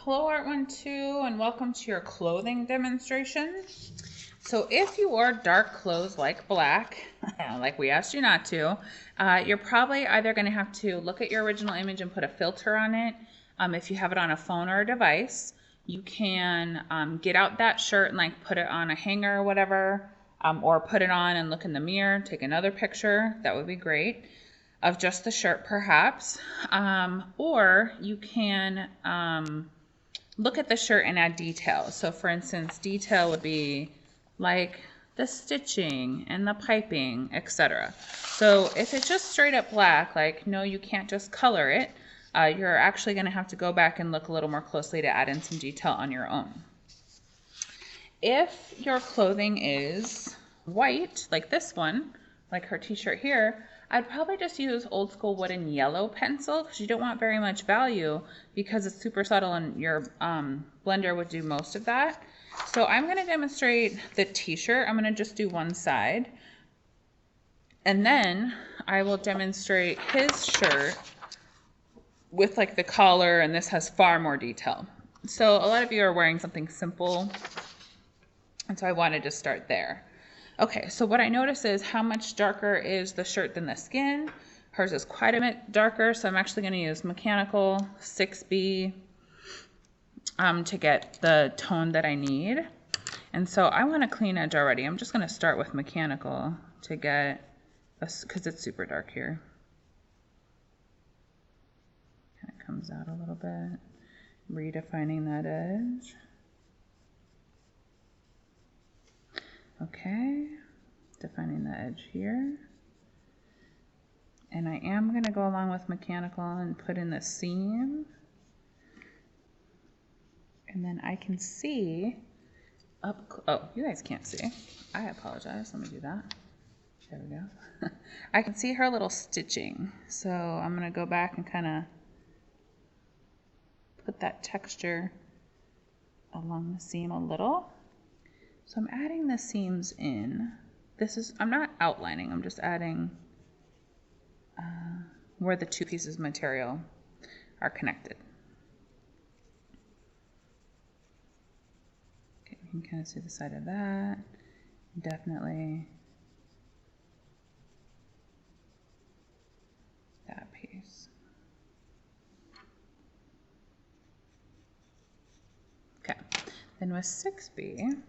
Hello Art12 and welcome to your clothing demonstration. So if you wear dark clothes like black, like we asked you not to, you're probably either going to have to look at your original image and put a filter on it. If you have it on a phone or a device, you can get out that shirt and like put it on a hanger or whatever, or put it on and look in the mirror, take another picture. That would be great. Of just the shirt perhaps, or you can look at the shirt and add details. So for instance, detail would be like the stitching and the piping, etc. So if it's just straight up black, like no, you can't just color it, you're actually going to have to go back and look a little more closely to add in some detail on your own. If your clothing is white, like this one, like her t-shirt here, I'd probably just use old school wooden yellow pencil because you don't want very much value because it's super subtle and your blender would do most of that. So I'm going to demonstrate the t-shirt. I'm going to just do one side. And then I will demonstrate his shirt with like the collar, and this has far more detail. So a lot of you are wearing something simple, and so I wanted to start there. Okay, so what I notice is how much darker is the shirt than the skin. Hers is quite a bit darker, so I'm actually going to use mechanical 6B to get the tone that I need. And so I want a clean edge already. I'm just going to start with mechanical to get, because it's super dark here. Kind of comes out a little bit. Redefining that edge. Okay, defining the edge here. And I am going to go along with mechanical and put in the seam. And then I can see up, oh, you guys can't see. I apologize, let me do that. There we go. I can see her little stitching. So I'm going to go back and kind of put that texture along the seam a little. So I'm adding the seams in. I'm not outlining, I'm just adding where the two pieces of material are connected. Okay, you can kind of see the side of that. Definitely that piece. Okay, then with 6B,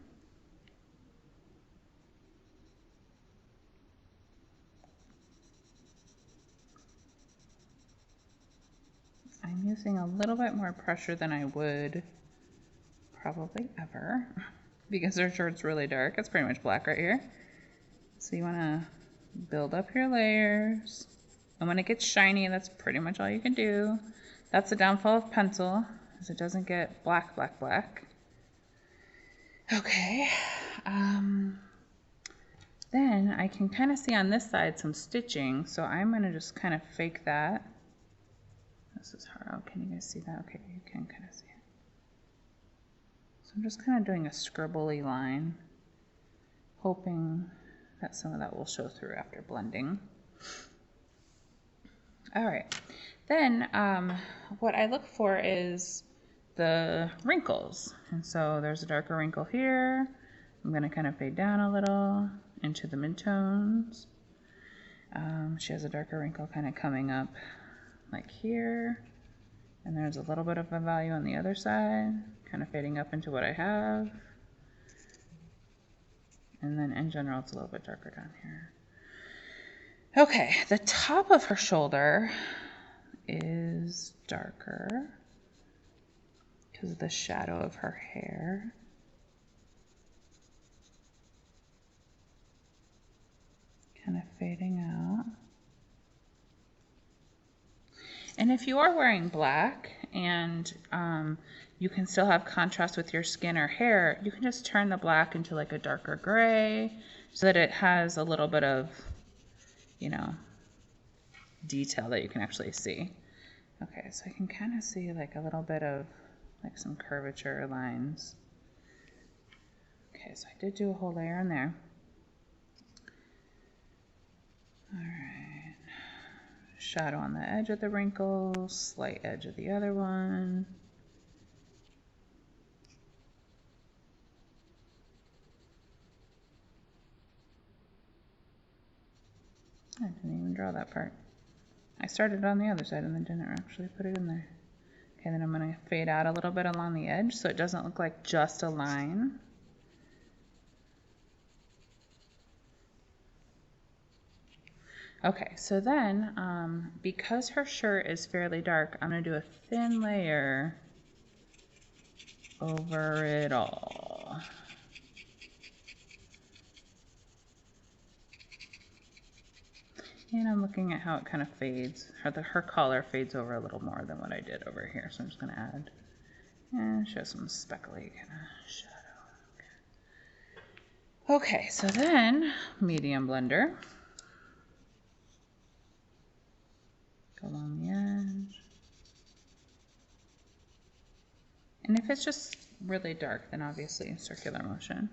I'm using a little bit more pressure than I would probably ever because her shirt's really dark. It's pretty much black right here. So you want to build up your layers. And when it gets shiny, that's pretty much all you can do. That's the downfall of pencil, is it doesn't get black, black, black. Okay. Then I can kind of see on this side some stitching, so I'm going to just kind of fake that. This is hard. Oh, can you guys see that? Okay, you can kind of see it. So I'm just kind of doing a scribbly line, hoping that some of that will show through after blending. All right, then what I look for is the wrinkles. And so there's a darker wrinkle here. I'm going to kind of fade down a little into the midtones. She has a darker wrinkle kind of coming up like here, and there's a little bit of a value on the other side, kind of fading up into what I have, and then in general it's a little bit darker down here. Okay, the top of her shoulder is darker because of the shadow of her hair. Kind of fading out. And if you are wearing black and you can still have contrast with your skin or hair, you can just turn the black into like a darker gray so that it has a little bit of, you know, detail that you can actually see. Okay, so I can kind of see like a little bit of like some curvature lines. Okay, so I did do a whole layer in there. All right. Shadow on the edge of the wrinkle, slight edge of the other one. I didn't even draw that part. I started on the other side and then didn't actually put it in there. Okay, then I'm going to fade out a little bit along the edge so it doesn't look like just a line. Okay, so then because her shirt is fairly dark, I'm going to do a thin layer over it all. And I'm looking at how it kind of fades. Her collar fades over a little more than what I did over here. So I'm just going to add and show some speckly kind of shadow. Okay, so then medium blender. Go along the edge. And if it's just really dark, then obviously circular motion.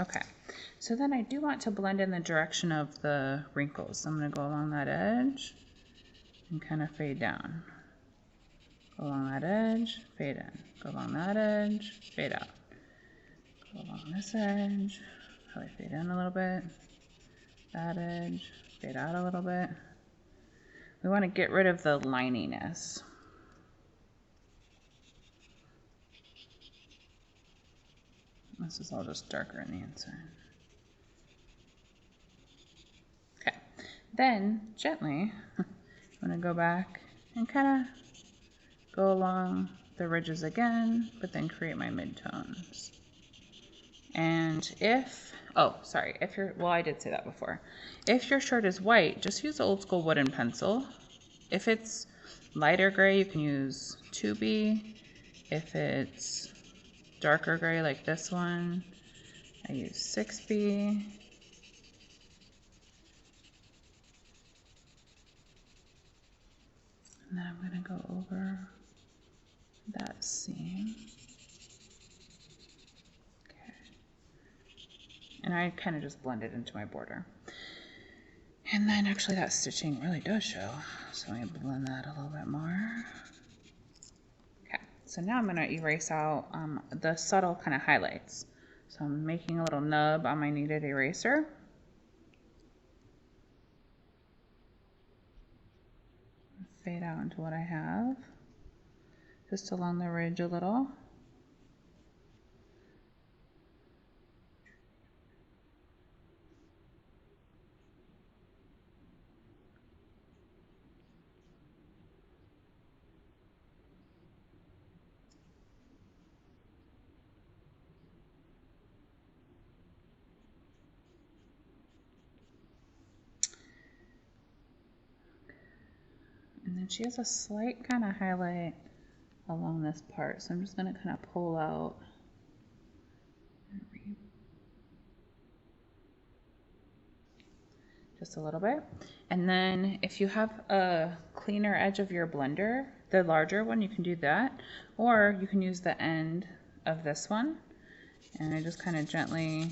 Okay, so then I do want to blend in the direction of the wrinkles. I'm going to go along that edge and kind of fade down. Go along that edge, fade in. Go along that edge, fade out. Go along this edge, probably fade in a little bit. That edge, fade out a little bit. We want to get rid of the lininess. This is all just darker on the inside. Okay, then gently, I'm going to go back and kind of go along the ridges again, but then create my midtones. And if, oh, sorry, if you're, well, I did say that before. If your shirt is white, just use old school wooden pencil. If it's lighter gray, you can use 2B. If it's darker gray like this one, I use 6B. And then I'm going to go over that seam. Okay. And I kind of just blend it into my border. And then actually that stitching really does show. So I'm going to blend that a little bit more. Okay, so now I'm going to erase out the subtle kind of highlights. So I'm making a little nub on my kneaded eraser. Fade out into what I have. Just along the ridge a little. And then she has a slight kind of highlight along this part. So I'm just going to kind of pull out just a little bit. And then if you have a cleaner edge of your blender, the larger one, you can do that. Or you can use the end of this one. And I just kind of gently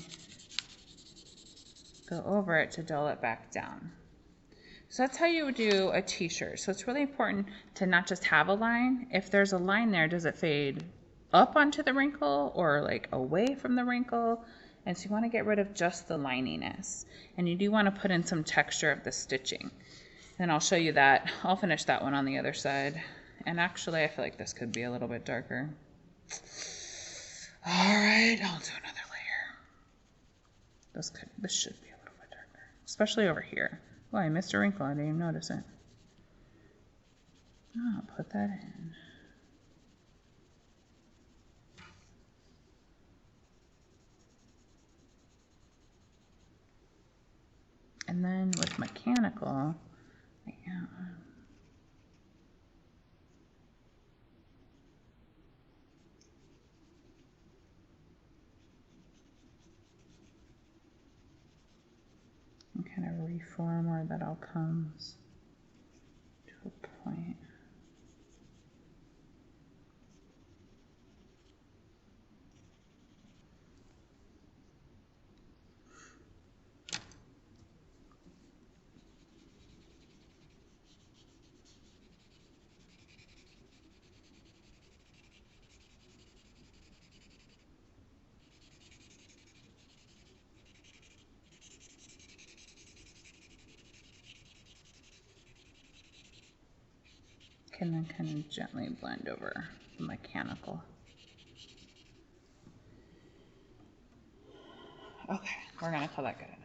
go over it to dull it back down. So that's how you would do a t-shirt. So it's really important to not just have a line. If there's a line there, does it fade up onto the wrinkle or like away from the wrinkle? And so you want to get rid of just the lininess. And you do want to put in some texture of the stitching. And I'll show you that. I'll finish that one on the other side. And actually, I feel like this could be a little bit darker. All right, I'll do another layer. This should be a little bit darker, especially over here. Oh, I missed a wrinkle. I didn't even notice it. Oh, I'll put that in. And then with mechanical, and kind of reform where that all comes to a point. and then kind of gently blend over the mechanical. Okay, we're gonna call that good enough.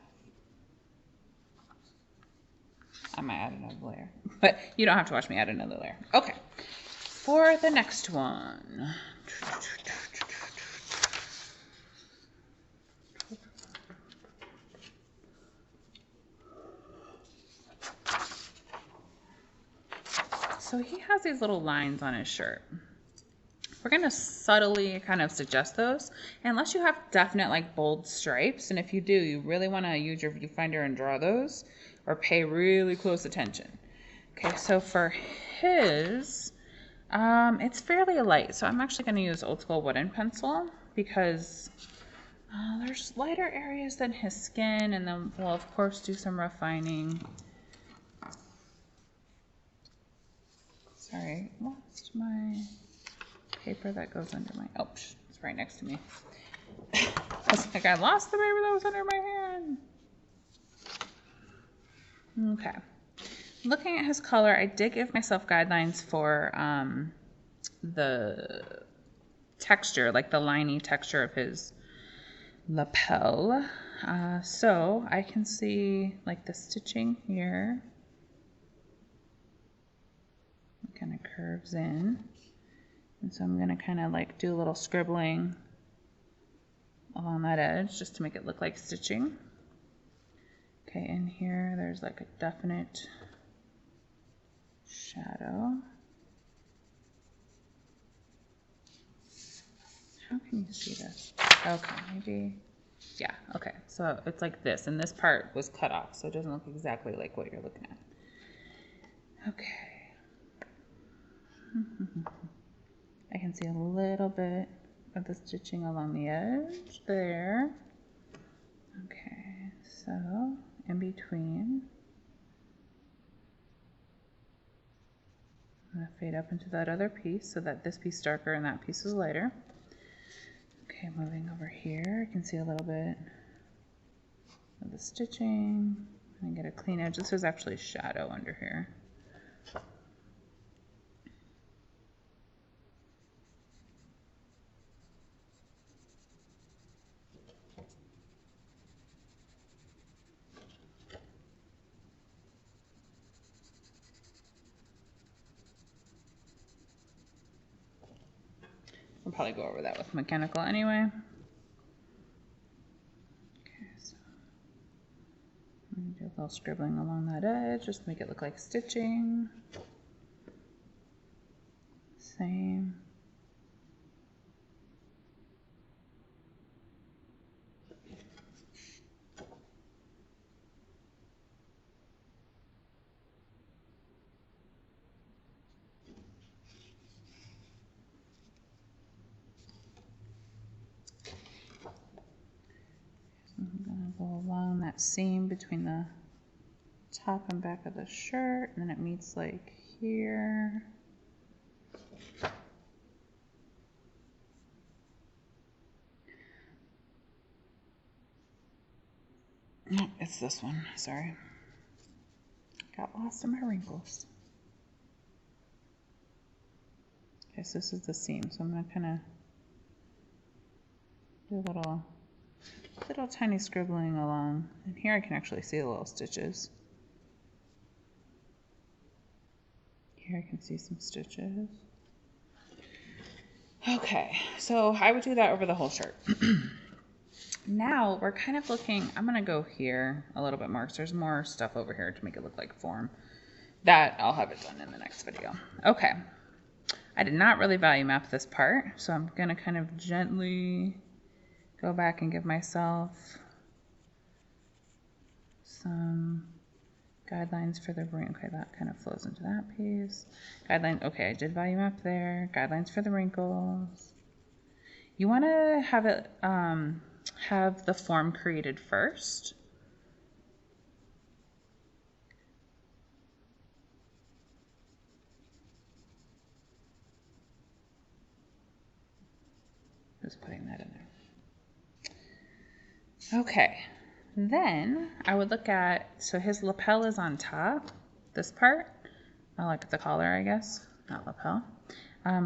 I might add another layer, but you don't have to watch me add another layer. Okay, for the next one. So he has these little lines on his shirt. We're going to subtly kind of suggest those, unless you have definite like bold stripes. And if you do, you really want to use your viewfinder and draw those or pay really close attention. Okay, so for his, it's fairly light. So I'm actually going to use Old School wooden pencil because there's lighter areas than his skin, and then we'll of course do some refining. Sorry, lost my paper that goes under my, oh, it's right next to me. I was like, I lost the paper that was under my hand. Okay. Looking at his color, I did give myself guidelines for the texture, like the liney texture of his lapel. So I can see like the stitching here. It kind of curves in. And so I'm going to kind of like do a little scribbling along that edge just to make it look like stitching. Okay, in here there's like a definite shadow. How can you see this? Okay, maybe, yeah, okay. So it's like this, and this part was cut off, so it doesn't look exactly like what you're looking at. Okay. I can see a little bit of the stitching along the edge there. Okay, so in between, I'm going to fade up into that other piece so that this piece is darker and that piece is lighter. Okay, moving over here, I can see a little bit of the stitching. And get a clean edge. This is actually shadow under here. We'll probably go over that with mechanical anyway. Okay, so I'm going to do a little scribbling along that edge, just make it look like stitching. Same. I'm going to go along that seam between the top and back of the shirt, and then it meets like here. No, it's this one, sorry. Got lost in my wrinkles. Okay, so this is the seam, so I'm going to kind of do a little tiny scribbling along. And here I can actually see the little stitches. Here I can see some stitches. Okay, so I would do that over the whole shirt. Now we're kind of looking, I'm going to go here a little bit more because there's more stuff over here to make it look like form. That I'll have it done in the next video. Okay, I did not really value map this part, so I'm going to kind of gently go back and give myself some guidelines for the wrinkle. Okay, that kind of flows into that piece. Guidelines, okay, I did value map there. Guidelines for the wrinkles. You want to have it, have the form created first. Just putting that in there. Okay, then I would look at, so his lapel is on top, this part. I like the collar, I guess. not lapel.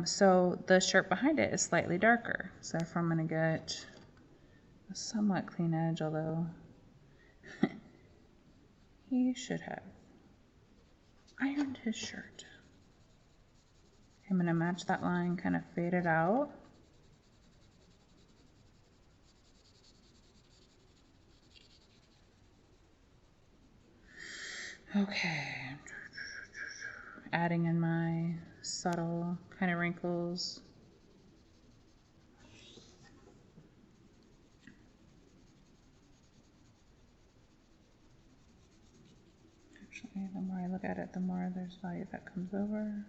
So the shirt behind it is slightly darker. So therefore I'm going to get a somewhat clean edge, although he should have ironed his shirt. I'm going to match that line, kind of fade it out. Okay. Adding in my subtle kind of wrinkles. Actually, the more I look at it, the more there's value that comes over.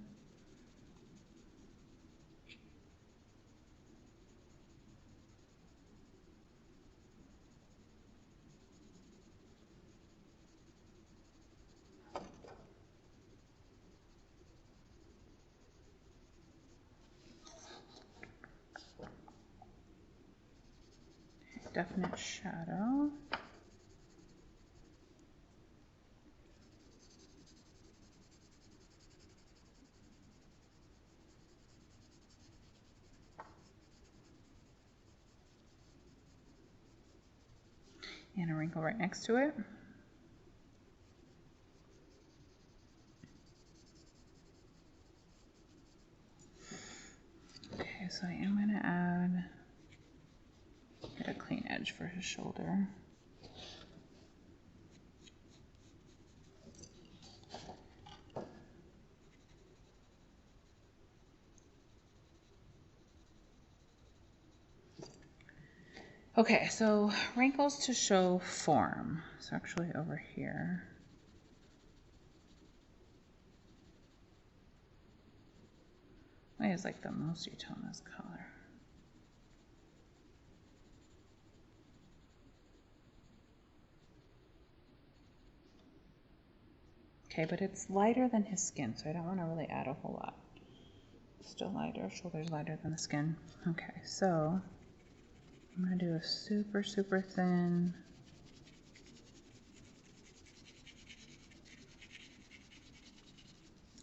Definite shadow. And a wrinkle right next to it. Okay, so I am going to add, get a clean edge for his shoulder. Okay, so wrinkles to show form. It's actually over here. White is like the most you tone this color. Okay, but it's lighter than his skin, so I don't want to really add a whole lot. Still lighter, shoulders lighter than the skin. Okay, so I'm going to do a super, super thin.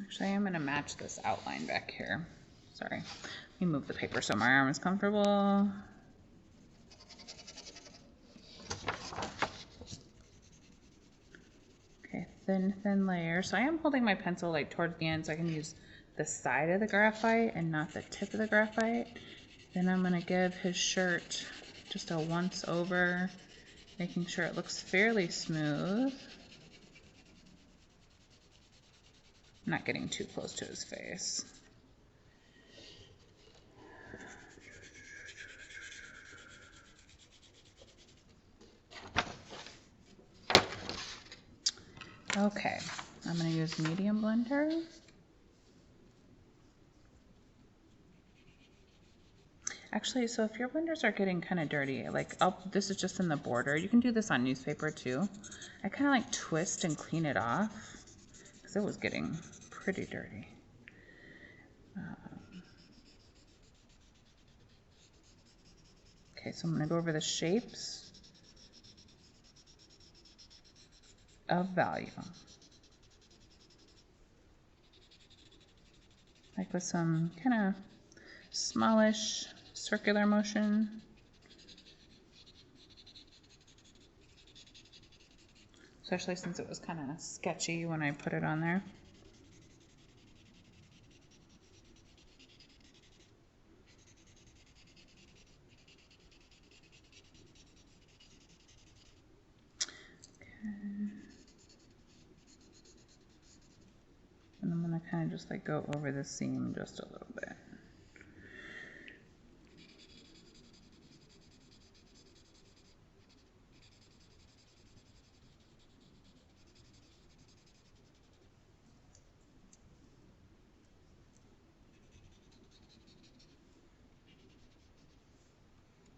Actually, I'm going to match this outline back here. Sorry. Let me move the paper so my arm is comfortable. Okay, thin layer. So I am holding my pencil like towards the end so I can use the side of the graphite and not the tip of the graphite. Then I'm going to give his shirt just a once over, making sure it looks fairly smooth. Not getting too close to his face. Okay, I'm going to use medium blender. Actually, so if your blenders are getting kind of dirty, like this is just in the border. You can do this on newspaper too. I kind of like twist and clean it off because it was getting pretty dirty. Okay, so I'm going to go over the shapes of value. Like with some kind of smallish circular motion. Especially since it was kind of sketchy when I put it on there. And I'm going to kind of just like go over the seam just a little bit.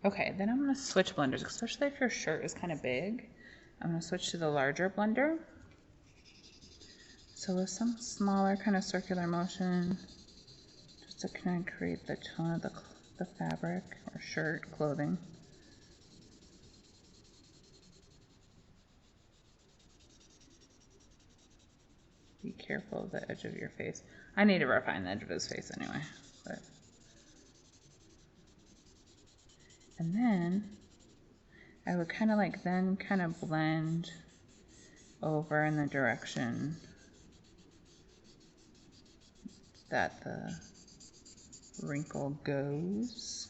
Okay, then I'm going to switch blenders, especially if your shirt is kind of big. I'm going to switch to the larger blender. So with some smaller kind of circular motion, just to kind of create the tone of the fabric or shirt, clothing. Be careful of the edge of your face. I need to refine the edge of his face anyway. But. And then I would kind of like then kind of blend over in the direction that the wrinkle goes.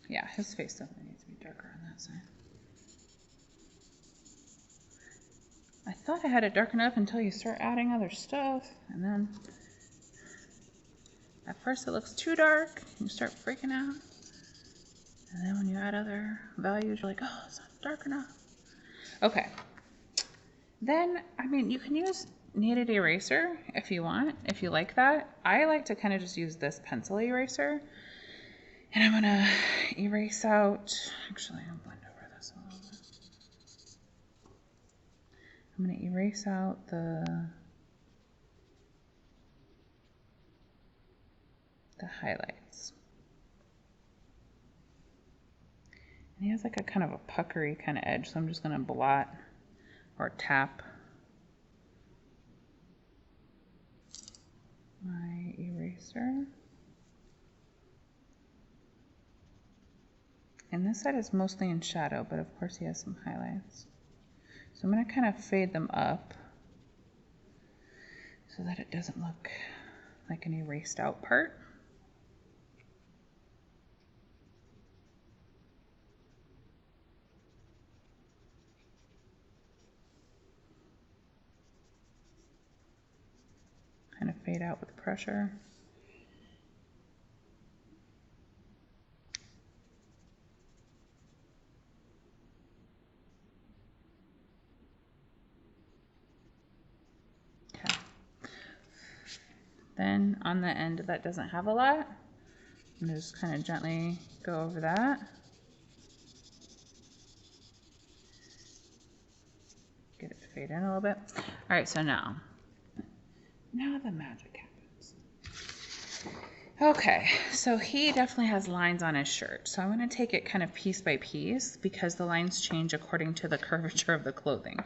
Yeah, his face definitely needs to be darker on that side. I thought I had it dark enough until you start adding other stuff, and then at first it looks too dark, and you start freaking out. And then when you add other values, you're like, oh, it's not dark enough. Okay. Then, I mean, you can use kneaded eraser if you want, if you like that. I like to kind of just use this pencil eraser. And I'm gonna erase out, actually I'll blend over this a little bit. I'm gonna erase out the highlights. And he has like a kind of a puckery kind of edge, so I'm just gonna blot or tap my eraser. And this side is mostly in shadow, but of course he has some highlights. So I'm going to kind of fade them up so that it doesn't look like an erased out part. Kind of fade out with pressure. Then on the end that doesn't have a lot, I'm going to just kind of gently go over that. Get it to fade in a little bit. All right, so now the magic happens. Okay, so he definitely has lines on his shirt. So I'm going to take it kind of piece by piece because the lines change according to the curvature of the clothing.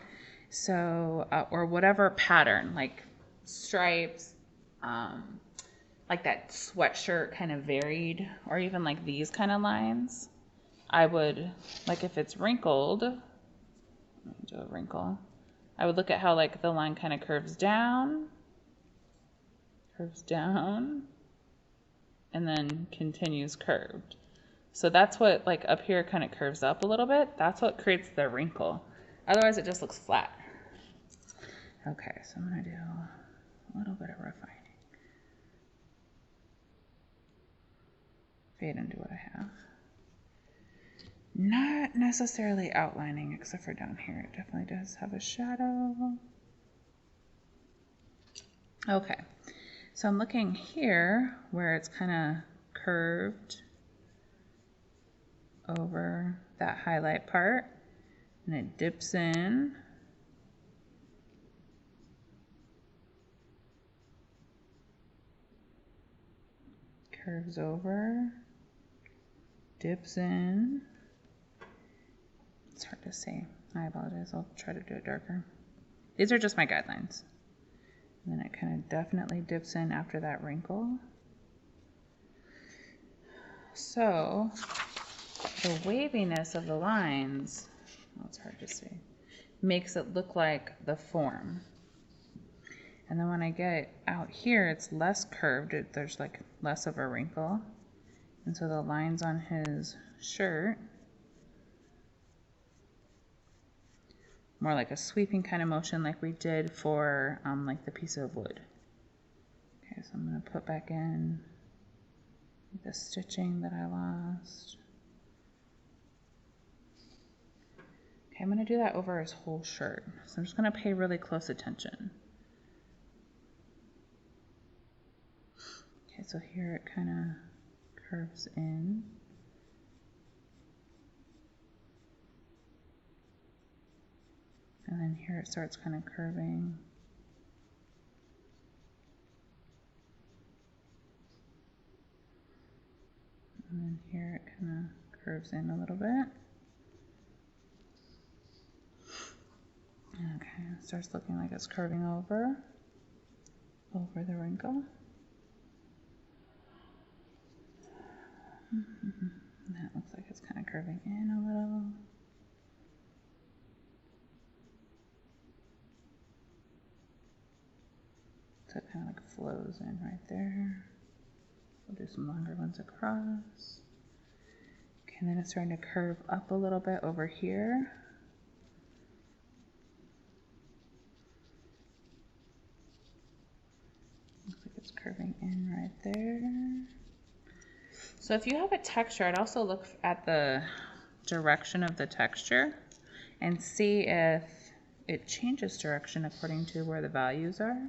So, or whatever pattern, like stripes, like that sweatshirt kind of varied, or even like these kind of lines. I would, like if it's wrinkled, let me do a wrinkle. I would look at how like the line kind of curves down, and then continues curved. So that's what like up here kind of curves up a little bit. That's what creates the wrinkle. Otherwise it just looks flat. Okay, so I'm gonna do a little bit of refining. Fade into what I have. Not necessarily outlining, except for down here. It definitely does have a shadow. Okay, so I'm looking here where it's kind of curved over that highlight part, and it dips in. Curves over, dips in. It's hard to see. I apologize. I'll try to do it darker. These are just my guidelines. And then it kind of definitely dips in after that wrinkle. So the waviness of the lines, well, it's hard to see, makes it look like the form. And then when I get out here, it's less curved. There's like less of a wrinkle. And so the lines on his shirt, more like a sweeping kind of motion like we did for like the piece of wood. Okay, so I'm going to put back in the stitching that I lost. Okay, I'm going to do that over his whole shirt. So I'm just going to pay really close attention. Okay, so here it kind of curves in. And then here it starts kind of curving. And then here it kind of curves in a little bit. Okay, it starts looking like it's curving over the wrinkle. That looks like it's kind of curving in a little. So it kind of like flows in right there. We'll do some longer ones across. Okay, and then it's starting to curve up a little bit over here. Looks like it's curving in right there. So if you have a texture, I'd also look at the direction of the texture and see if it changes direction according to where the values are.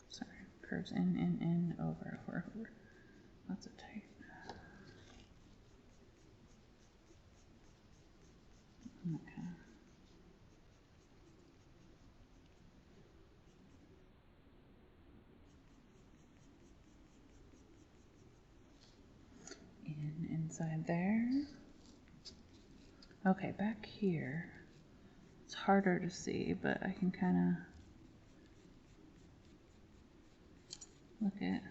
Sorry, curves in, over. Lots of tight. Okay. Inside there. Okay, back here. It's harder to see, but I can kind of look at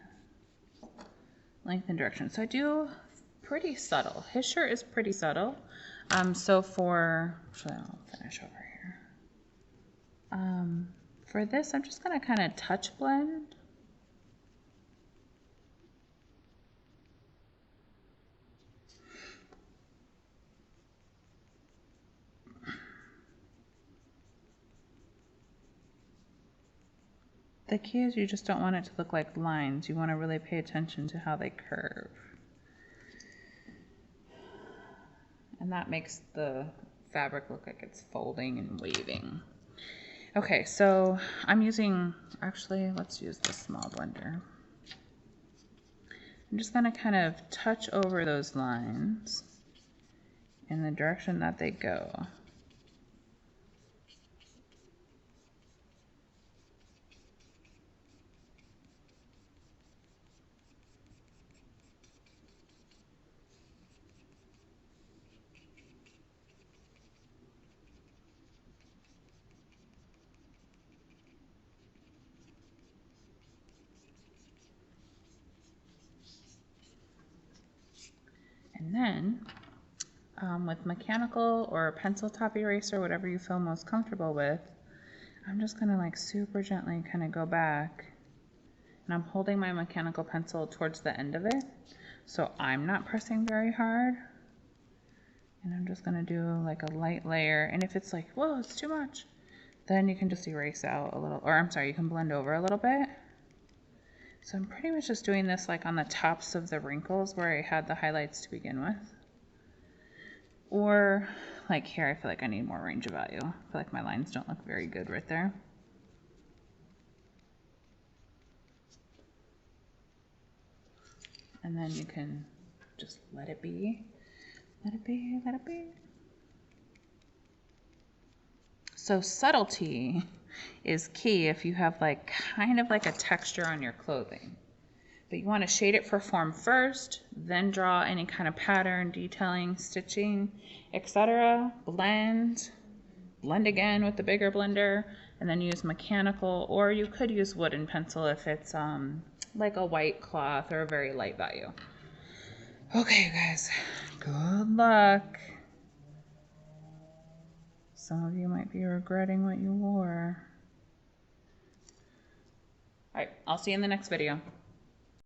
length and direction. So I do pretty subtle. His shirt is pretty subtle. So actually I'll finish over here. For this, I'm just gonna kind of touch blend. The key is you just don't want it to look like lines. You want to really pay attention to how they curve. And that makes the fabric look like it's folding and waving. Okay, so I'm using, actually, let's use the small blender. I'm just gonna kind of touch over those lines in the direction that they go. And then with mechanical or pencil top eraser, whatever you feel most comfortable with, I'm just gonna like super gently kind of go back, and I'm holding my mechanical pencil towards the end of it, so I'm not pressing very hard. And I'm just gonna do like a light layer, and if it's like, whoa, it's too much, then you can just erase out a little, or I'm sorry, you can blend over a little bit. So I'm pretty much just doing this like on the tops of the wrinkles where I had the highlights to begin with. Or like here, I feel like I need more range of value. I feel like my lines don't look very good right there. And then you can just let it be, let it be, let it be. So subtlety is key if you have like kind of like a texture on your clothing. But you want to shade it for form first, then draw any kind of pattern, detailing, stitching, etc. Blend again with the bigger blender, and then use mechanical, or you could use wooden pencil if it's like a white cloth or a very light value. Okay, you guys, good luck. Some of you might be regretting what you wore. All right, I'll see you in the next video.